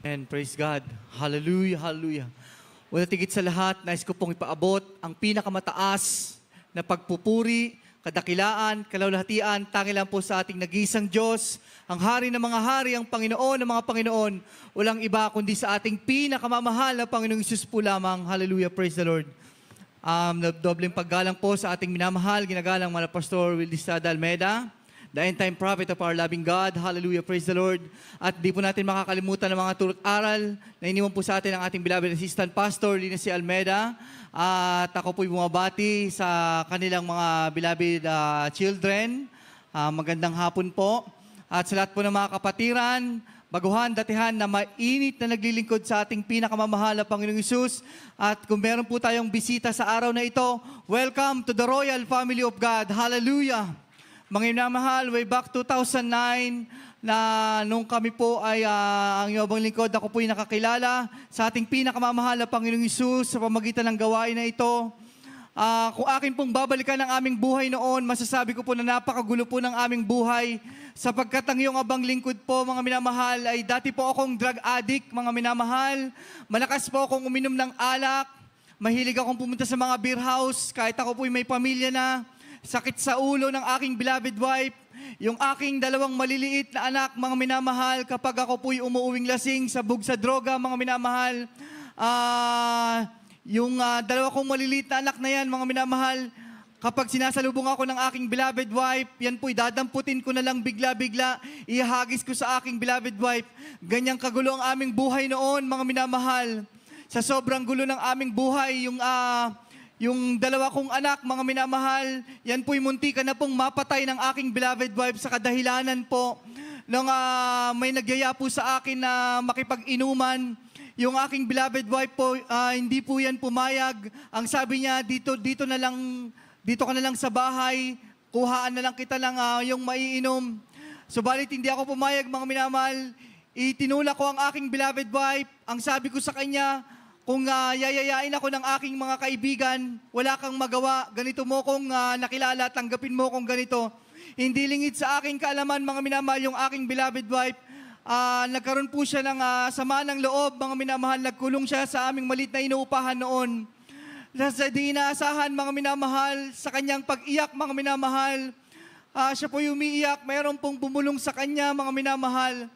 And praise God. Hallelujah, hallelujah. Una tigit sa lahat, nais ko pong ipaabot ang pinakamataas na pagpupuri, kadakilaan, kalawalhatian, tangi lang po sa ating nag-iisang Diyos, ang hari ng mga hari, ang Panginoon ng mga Panginoon, walang iba kundi sa ating pinakamamahal na Panginoong Isus po lamang. Hallelujah, praise the Lord. Dobleng paggalang po sa ating minamahal, ginagalang mga Pastor Wildy Estrada Almeida, the end-time prophet of our loving God. Hallelujah, praise the Lord. At di po natin makakalimutan ng mga turut aral na iniwan po sa atin ang ating beloved assistant pastor, Linus C. Almeida. At ako po'y bumabati sa kanilang mga beloved children. Magandang hapon po. At sa lahat po ng mga kapatiran, baguhan, datihan na mainit na naglilingkod sa ating pinakamamahal na Panginoong Isus. At kung meron po tayong bisita sa araw na ito, welcome to the Royal Family of God. Hallelujah! Mga minamahal, way back 2009, na nung kami po ay ang iyong lingkod, ako po ay nakakilala sa ating pinakamamahal na Panginoong Isus sa pamagitan ng gawain na ito. Kung akin pong babalikan ang aming buhay noon, masasabi ko po na napakagulo po ng aming buhay sapagkat ang iyong abang lingkod po, mga minamahal, ay dati po akong drug addict, mga minamahal. Malakas po akong uminom ng alak, mahilig akong pumunta sa mga beer house, kahit ako po ay may pamilya na. Sakit sa ulo ng aking beloved wife, yung aking dalawang maliliit na anak, mga minamahal, kapag ako po'y umuuwing lasing, sabog sa droga, mga minamahal. Yung dalawa kong maliliit na anak na yan, mga minamahal, kapag sinasalubong ako ng aking beloved wife, yan po'y dadamputin ko na lang bigla-bigla, ihagis ko sa aking beloved wife. Ganyang kagulo ang aming buhay noon, mga minamahal. Sa sobrang gulo ng aming buhay, yung dalawa kong anak, mga minamahal, yan po'y muntikan na pong mapatay ng aking beloved wife sa kadahilanan po nung may nagyaya po sa akin na makipag-inuman. Yung aking beloved wife po, hindi po yan pumayag. Ang sabi niya, dito ka na lang sa bahay, kuhaan na lang kita lang yung maiinom. Subalit hindi ako pumayag, mga minamahal. Itinulak ko ang aking beloved wife. Ang sabi ko sa kanya, kung yayayain ako ng aking mga kaibigan, wala kang magawa, ganito mo kong nakilala, tanggapin mo kong ganito. Hindi lingid sa aking kaalaman, mga minamahal, yung aking beloved wife, nagkaroon po siya ng sama ng loob, mga minamahal, nagkulong siya sa aming maliit na inuupahan noon. Sa di inaasahan, mga minamahal, sa kanyang pag-iyak, mga minamahal, siya po umiiyak, mayroon pong bumulong sa kanya, mga minamahal.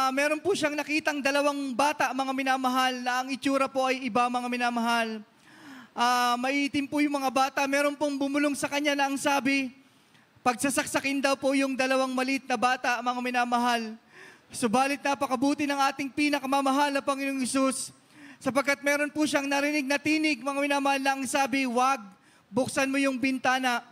Meron po siyang nakitang dalawang bata, mga minamahal, na ang itsura po ay iba, mga minamahal. Maitim po yung mga bata. Meron pong bumulong sa kanya na ang sabi, pagsasaksakin daw po yung dalawang maliit na bata, mga minamahal. Subalit napakabuti ng ating pinakamamahal na Panginoong Isus, sapagkat meron po siyang narinig na tinig, mga minamahal, na ang sabi, wag, buksan mo yung bintana.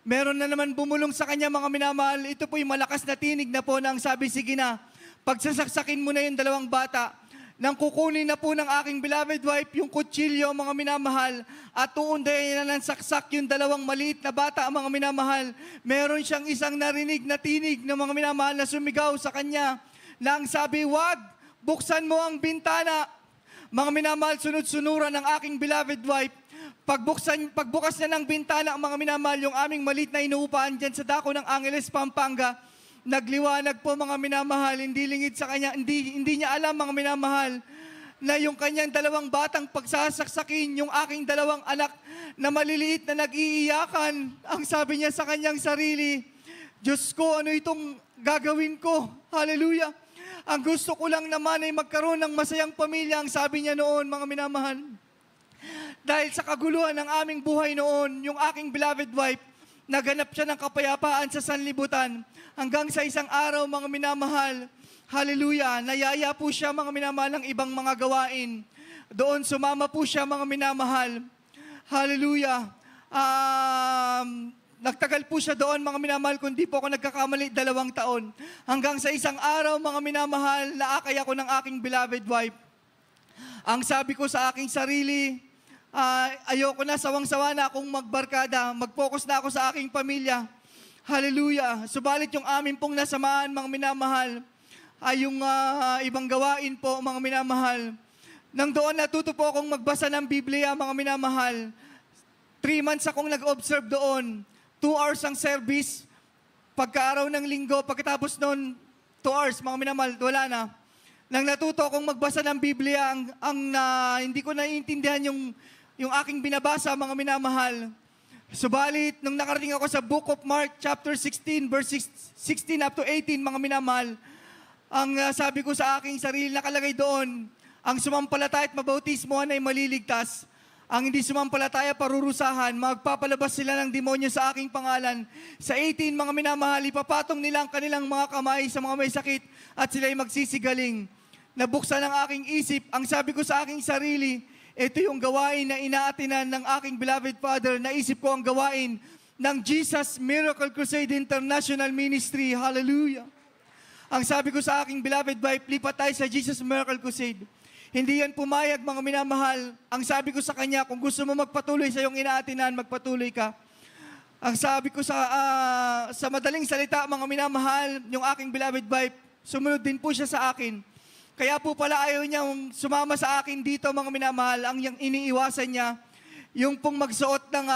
Meron na naman bumulong sa kanya, mga minamahal, ito po yung malakas na tinig na po na ang sabi, sige na, pagsasaksakin mo na yung dalawang bata, nang kukunin na po ng aking beloved wife yung kutsilyo, mga minamahal, at uundayin na ng saksak yung dalawang maliit na bata, mga minamahal. Meron siyang isang narinig na tinig ng mga minamahal na sumigaw sa kanya, na ang sabi, wag, buksan mo ang bintana. Mga minamahal, sunod-sunuran ng aking beloved wife. Pagbukas na ng bintana, mga minamahal, yung aming maliit na inuupahan dyan sa dako ng Angeles, Pampanga, nagliwanag po, mga minamahal, hindi lingid sa kanya, hindi niya alam, mga minamahal, na yung kanyang dalawang batang pagsasaksakin, yung aking dalawang anak na maliliit na nag-iiyakan, ang sabi niya sa kanyang sarili, Diyos ko, ano itong gagawin ko? Hallelujah! Ang gusto ko lang naman ay magkaroon ng masayang pamilya, ang sabi niya noon, mga minamahal. Dahil sa kaguluhan ng aming buhay noon, yung aking beloved wife, naganap siya ng kapayapaan sa sanlibutan. Hanggang sa isang araw, mga minamahal, hallelujah, nayaya po siya, mga minamahal, ng ibang mga gawain. Doon sumama po siya, mga minamahal. Hallelujah. Nagtagal po siya doon, mga minamahal, kung di po ako nagkakamali, 2 taon. Hanggang sa isang araw, mga minamahal, naakay ako ng aking beloved wife. Ang sabi ko sa aking sarili, ayoko na, sawang-sawa na akong magbarkada, mag-focus na ako sa aking pamilya. Hallelujah. Subalit yung amin pong nasamaan, mga minamahal, ay yung ibang gawain po, mga minamahal. Nang doon natuto po akong magbasa ng Biblia, mga minamahal. 3 months akong nag-observe doon. 2 hours ang service. Pagkaaraw ng linggo, pagkatapos noon, 2 hours, mga minamahal, wala na. Nang natuto akong magbasa ng Biblia, hindi ko naiintindihan yung aking binabasa, mga minamahal. Subalit, nung nakarating ako sa Book of Mark, chapter 16, verse 16 up to 18, mga minamahal, ang sabi ko sa aking sarili, nakalagay doon, ang sumampalataya at mabautismohan ay maliligtas. Ang hindi sumampalataya, parurusahan. Magpapalabas sila ng demonyo sa aking pangalan. Sa 18, mga minamahal, ipapatong nila ang kanilang mga kamay sa mga may sakit at sila'y magsisigaling. Nabuksan ang aking isip. Ang sabi ko sa aking sarili, ito yung gawain na inaatinan ng aking beloved Father. Naisip ko ang gawain ng Jesus Miracle Crusade International Ministry. Hallelujah! Ang sabi ko sa aking beloved wife, lipat tayo sa Jesus Miracle Crusade. Hindi yan pumayag, mga minamahal. Ang sabi ko sa kanya, kung gusto mo magpatuloy sa iyong inaatinan, magpatuloy ka. Ang sabi ko sa madaling salita, mga minamahal, yung aking beloved wife, sumunod din po siya sa akin. Kaya po pala ayaw niyang sumama sa akin dito, mga minamahal. Ang iniiwasan niya, yung pong magsuot ng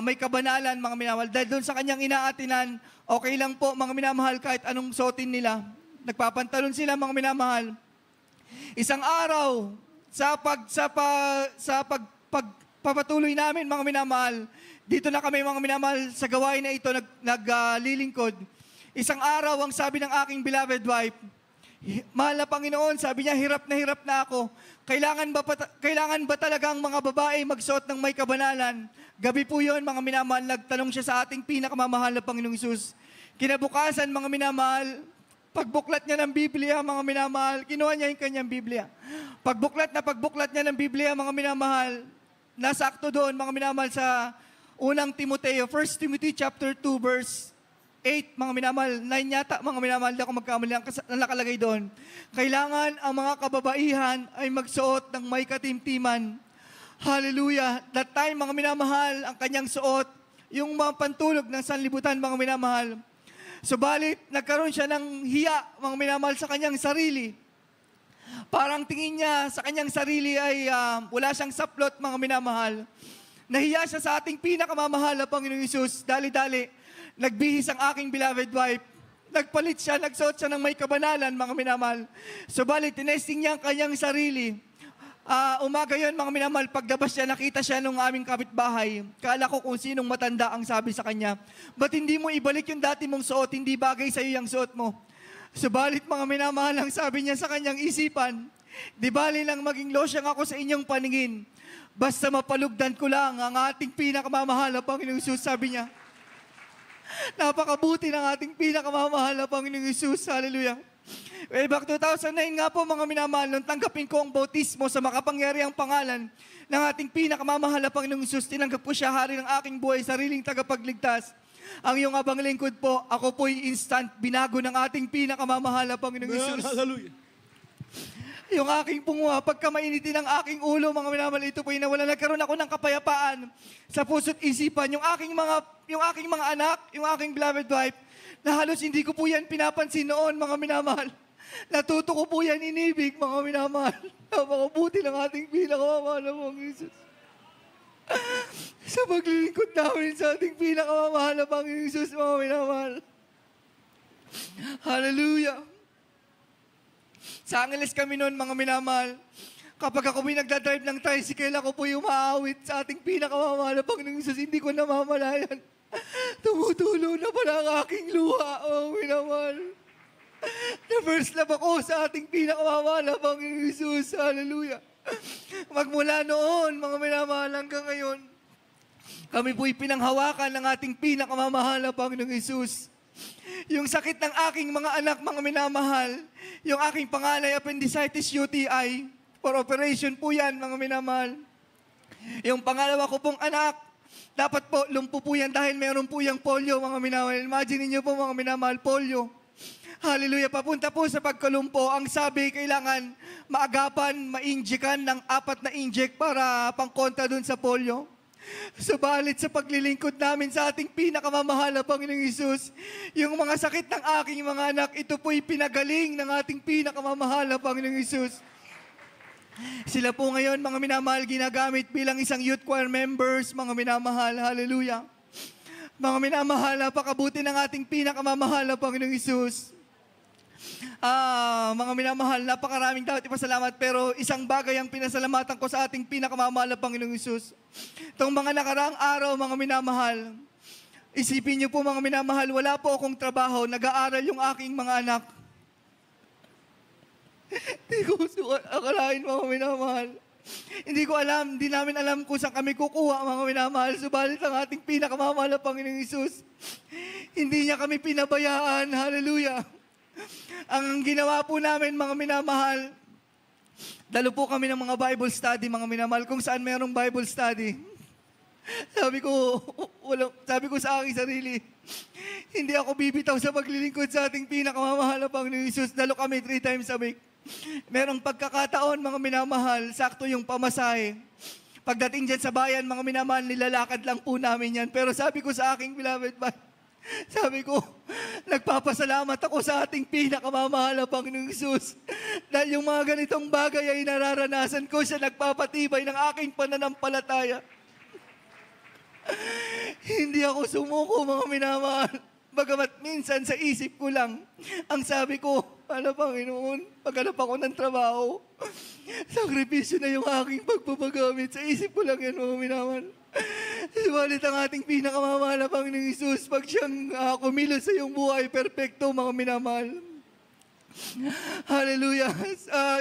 may kabanalan, mga minamahal. Dahil doon sa kanyang inaatinan, okay lang po, mga minamahal, kahit anong suotin nila. Nagpapantalon sila, mga minamahal. Isang araw, sa pagpapatuloy namin, mga minamahal, dito na kami, mga minamahal, sa gawain na ito, naglilingkod. Isang araw, ang sabi ng aking beloved wife, mahal na Panginoon, sabi niya, hirap na ako. Kailangan ba talagang mga babae magsuot ng may kabanalan? Gabi po yun, mga minamahal, nagtanong siya sa ating pinakamamahal na Panginoong Hesus. Kinabukasan, mga minamahal, pagbuklat niya ng Biblia, mga minamahal, kinuha niya yung kanyang Biblia. Pagbuklat niya ng Biblia, mga minamahal, nasakto doon, mga minamahal, sa unang Timoteo, 1 Timothy chapter 2, verse 8, mga minamahal, 9 yata, mga minamahal, hindi ako magkamali, ang nakalagay doon. Kailangan ang mga kababaihan ay magsuot ng may katimtiman. Hallelujah! That time, mga minamahal, ang kanyang suot, yung mga pantulog ng sanlibutan, mga minamahal. Subalit, nagkaroon siya ng hiya, mga minamahal, sa kanyang sarili. Parang tingin niya sa kanyang sarili ay wala siyang saplot, mga minamahal. Nahiya siya sa ating pinakamamahal na Panginoong Hesus. Dali-dali, nagbihis ang aking beloved wife. Nagpalit siya, nagsuot siya ng may kabanalan, mga minamahal. Subalit, tinesting niya ang kanyang sarili. Umaga yun, mga minamahal, pagdabas siya, nakita siya nung aming kapitbahay. Kala ko kung sinong matanda ang sabi sa kanya, ba't hindi mo ibalik yung dati mong suot, hindi bagay sa iyo yung suot mo? Subalit, mga minamahal, ang sabi niya sa kanyang isipan, di bali lang maging losyang ako sa inyong paningin, basta mapalugdan ko lang ang ating pinakamamahal na Panginoong Hesus, sabi niya. Napakabuti ng ating pinakamamahal na Panginoong Hesus, hallelujah. Way back 2009 nga po, mga minamahal, nung tanggapin ko ang bautismo sa makapangyarihang pangalan ng ating pinakamamahal na Panginoong Hesus, tinanggap po siya hari ng aking buhay, sariling tagapagligtas. Ang iyong abang lingkod po, ako po'y instant binago ng ating pinakamamahal na Panginoong Hesus. Hallelujah. Yung aking punguha, pagka mainitin ng aking ulo, mga minamahal, ito po'y nawala. Nagkaroon ako ng kapayapaan sa puso't isipan. Yung aking mga anak, yung aking beloved wife, na halos hindi ko po yan pinapansin noon, mga minamahal. Natuto ko po yan inibig, mga minamahal. Napakabuti ng ating pinakamamahal na Panginoong Hesus. Sa paglilingkod namin sa ating pinakamamahal na Panginoong Hesus, mga minamahal. Hallelujah. Sa Angeles kami noon, mga minamahal. Kapag ako may nagdadrive ng tricycle, ako po yung maawit sa ating pinakamamahal na Panginoong Hesus. Hindi ko namamalayan. Tumutulo na pala ang aking luha, mga minamahal. Na first love ako sa ating pinakamamahal na Panginoong Hesus. Hallelujah. Magmula noon, mga minamahal, hanggang ngayon, kami po'y pinanghawakan ng ating pinakamamahal na Panginoong Hesus. Yung sakit ng aking mga anak, mga minamahal, yung aking panganay, appendicitis UTI, for operation po yan, mga minamahal. Yung pangalawa ko pong anak, dapat po, lumpo po yan dahil meron po yung polio, mga minamahal. Imagine niyo po, mga minamahal, polio. Hallelujah. Papunta po sa pagkalumpo, ang sabi, kailangan maagapan, ma-injekan ng 4 na inject para pangkontra dun sa polio. Subalit sa paglilingkod namin sa ating pinakamamahal na Panginoong Hesus, yung mga sakit ng aking mga anak, ito po'y pinagaling ng ating pinakamamahal na Panginoong Hesus. Sila po ngayon, mga minamahal, ginagamit bilang isang youth choir members, mga minamahal, hallelujah. Mga minamahal, napakabuti ng ating pinakamamahal na Panginoong Hesus. Mga minamahal, napakaraming dapat ipasalamat, pero isang bagay ang pinasalamatan ko sa ating pinakamamahal na Panginoong Hesus. Itong mga nakaraang araw, mga minamahal, isipin niyo po mga minamahal, wala po akong trabaho, nag-aaral yung aking mga anak. Hindi ko akalain mga minamahal. Hindi ko alam, hindi namin alam kung saan kami kukuha mga minamahal. Subalit ang ating pinakamamahal na Panginoong Hesus, hindi niya kami pinabayaan. Hallelujah. Ang ginawa po namin mga minamahal, dalo po kami ng mga Bible study mga minamahal, kung saan mayroong Bible study. Sabi ko sa aking sarili, hindi ako bibitaw sa paglilingkod sa ating pinakamamahal na Panginoong Hesus. Dalo kami 3 times a week. Merong pagkakataon, mga minamahal, sakto yung pamasahe. Pagdating dyan sa bayan, mga minamahal, nilalakad lang po namin yan. Pero sabi ko sa aking beloved wife, sabi ko, nagpapasalamat ako sa ating pinakamamahal na Panginoong Hesus. Dahil yung mga ganitong bagay ay nararanasan ko, siya nagpapatibay ng aking pananampalataya. Hindi ako sumuko, mga minamahal. Bagamat minsan sa isip ko lang, ang sabi ko, Panginoon, paghanap ako ng trabaho, sakripisyo na yung aking pagpapagamit. Sa isip ko lang yan, mga minamahal. Subalit ang ating pinakamamahal na Panginoong Hesus, pag siyang kumilos sa iyong buhay, perfecto, mga minamahal. Hallelujah.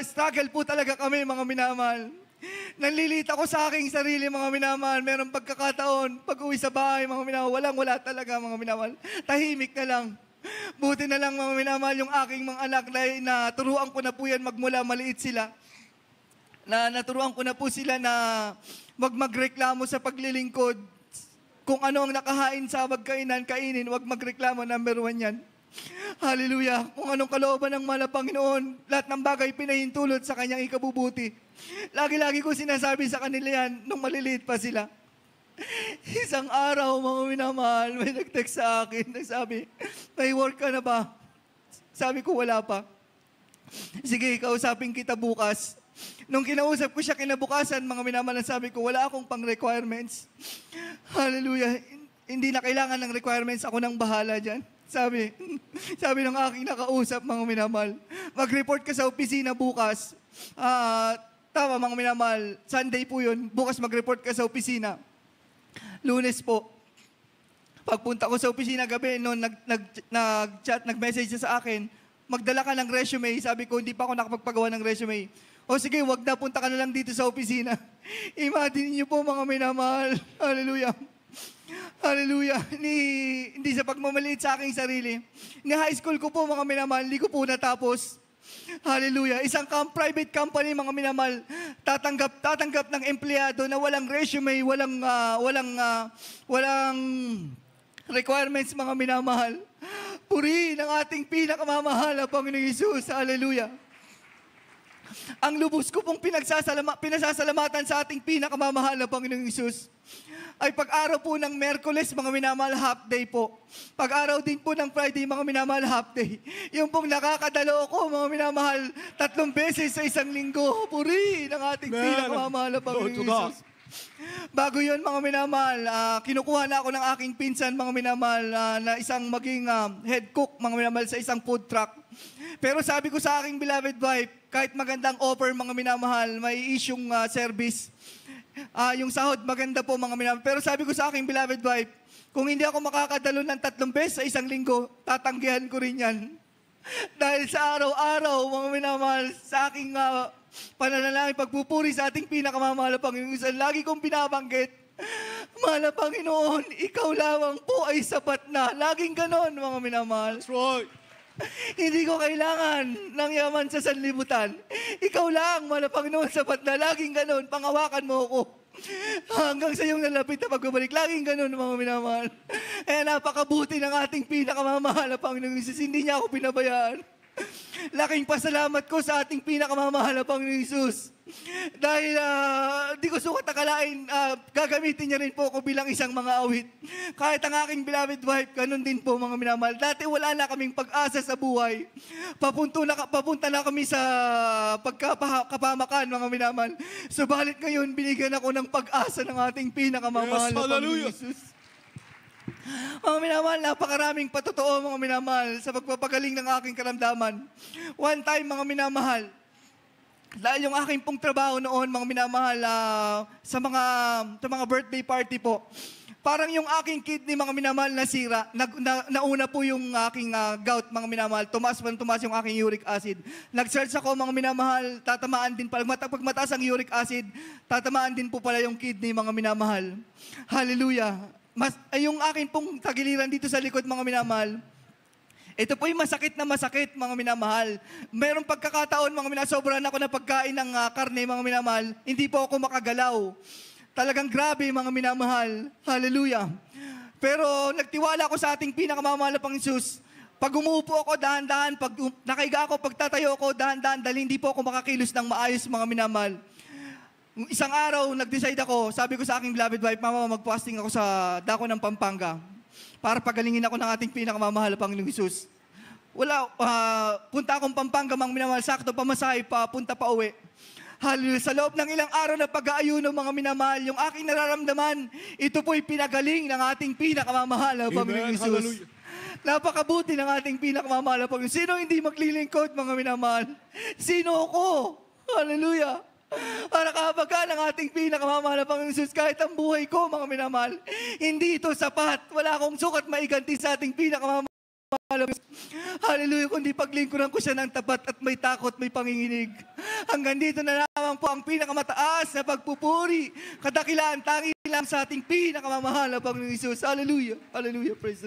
Struggle po talaga kami, mga minamahal. Nanlilita ko sa aking sarili, mga minamahal. Merong pagkakataon, pag uwi sa bahay, mga minamahal, wala talaga, mga minamahal. Tahimik na lang. Buti na lang, mga minamahal, yung aking mga anak na turuan ko na po yan magmula maliit sila. Naturuan ko na po sila na wag magreklamo sa paglilingkod. Kung ano ang nakahain sa magkainan, kainin, wag magreklamo, number 1 yan. Hallelujah. Kung anong kalooban ng mahal na Panginoon, lahat ng bagay pinahintulot sa kanyang ikabubuti. Lagi-lagi ko sinasabi sa kanila yan nung maliliit pa sila. Isang araw, mga minamahal, may nag-text sa akin, nagsabi, may work ka na ba? Sabi ko, wala pa. Sige, kausapin kita bukas. Nung kinausap ko siya kinabukasan, mga minamahal, sabi ko, wala akong pang-requirements. Hallelujah. Hindi na kailangan ng requirements, ako nang bahala dyan. Sabi ng aking nakausap, mga minamahal, mag-report ka sa opisina bukas. Tama, mga minamahal, Sunday po yun. Bukas mag-report ka sa opisina. Lunes po. Pagpunta ko sa opisina gabi, noon nag-chat, nag-message siya sa akin, magdala ka ng resume. Sabi ko, hindi pa ako nakapagpagawa ng resume. O sige, wag na, punta ka na lang dito sa opisina. Imagine niyo po, mga minamahal. Hallelujah. Hallelujah. Hindi sa pagmamaliit sa aking sarili. Ni high school ko po, mga minamahal, hindi ko po natapos. Hallelujah. Isang private company, mga minamahal, tatanggap ng empleyado na walang resume, walang requirements, mga minamahal. Purihin ang ating pinakamamahal na Panginoong Hesus. Hallelujah. Ang lubos ko pong pinasasalamatan sa ating pinakamamahal na Panginoong Hesus ay pag-araw po ng Merkules, mga minamahal, half day po. Pag-araw din po ng Friday, mga minamahal, half day. Yung pong nakakadalo ko, mga minamahal, 3 beses sa isang linggo. Puri ng ating pinakamamahal na Panginoong Hesus. Bago yun, mga minamahal, kinukuha na ako ng aking pinsan, mga minamahal, na isang maging head cook, mga minamahal, sa isang food truck. Pero sabi ko sa aking beloved wife, kahit magandang offer, mga minamahal, may isyong service. Yung sahod, maganda po, mga minamahal. Pero sabi ko sa aking beloved wife, kung hindi ako makakadalo ng 3 beses sa isang linggo, tatanggihan ko rin yan. Dahil sa araw-araw, mga minamahal, sa aking pananalangin, pagpupuri sa ating pinakamamahal na Panginoon, lagi kong binabanggit, mahal na Panginoon, ikaw lamang po ay sapat na. Laging ganon, mga minamahal. That's right. Hindi ko kailangan ng yaman sa sanlibutan. Ikaw lang, mahal na Panginoon, sapat na. Laging ganon, pangawakan mo ako. Hanggang sa iyong nalapit na pagbabalik. Laging ganon, mga minamahal. Kaya napakabuti ng ating pinakamamahal na Panginoon Hesus. Hindi niya ako pinabayaan. Laking pasalamat ko sa ating pinakamamahal na Panginoon Hesus. Dahil di ko sukat akalain, gagamitin niya rin po ako bilang isang mga awit. Kahit ang aking beloved wife, ganun din po, mga minamahal. Dati wala na kaming pag-asa sa buhay. Papunta na kami sa pagkapamakan, mga minamahal. Subalit ngayon, binigyan ako ng pag-asa ng ating pinakamamahal na Panginoon Hesus. Mga minamahal, napakaraming patotoo mga minamahal sa pagpapagaling ng aking karamdaman. One time mga minamahal, dahil yung aking pong trabaho noon mga minamahal sa mga birthday party po, parang yung aking kidney mga minamahal nasira. Nauna po yung aking gout mga minamahal. Tumaas yung aking uric acid. Nag-search ako mga minamahal, tatamaan din pala. Pag mataas ang uric acid, tatamaan din po pala yung kidney mga minamahal. Hallelujah. Yung aking pong tagiliran dito sa likod mga minamahal, ito po yung masakit mga minamahal. Merong pagkakataon mga minamahal, sobrang ako na pagkain ng karne mga minamahal, hindi po ako makagalaw. Talagang grabe mga minamahal. Hallelujah. Pero nagtiwala ako sa ating pinakamamahal na Panginoon. Pag umuupo ako, dahan-dahan. Pag nakaiga ako, pagtatayo ako, dahan-dahan. Dahil hindi po ako makakilos ng maayos mga minamahal. Isang araw, nag-decide ako, sabi ko sa aking beloved wife, Mama, mag-fasting ako sa dako ng Pampanga para pagalingin ako ng ating pinakamamahal na Panginoong Hesus. Punta akong Pampanga mga minamahal, sakto pamasahe pa, punta pa uwi. Hallelujah. Sa loob ng ilang araw na pag-aayuno mga minamahal, yung aking nararamdaman, ito po'y pinagaling ng ating pinakamamahal na Panginoong Hesus. Napakabuti ng ating pinakamamahal na Panginoon. Sino hindi maglilingkod mga minamahal? Sino ako? Hallelujah. Para kapag ka ng ating pinakamamahal na Panginoon Hesus, kahit ang buhay ko mga minamahal, hindi ito sapat. Wala akong sukat maiganti sa ating pinakamamahal. Hallelujah, kundi paglingkuran ko siya ng tapat at may takot, may panginginig. Hanggang dito na lamang po ang pinakamataas na pagpupuri, kadakilaan, tangi lang sa ating pinakamamahal na Panginoong Hesus. Hallelujah, hallelujah, praise the Lord.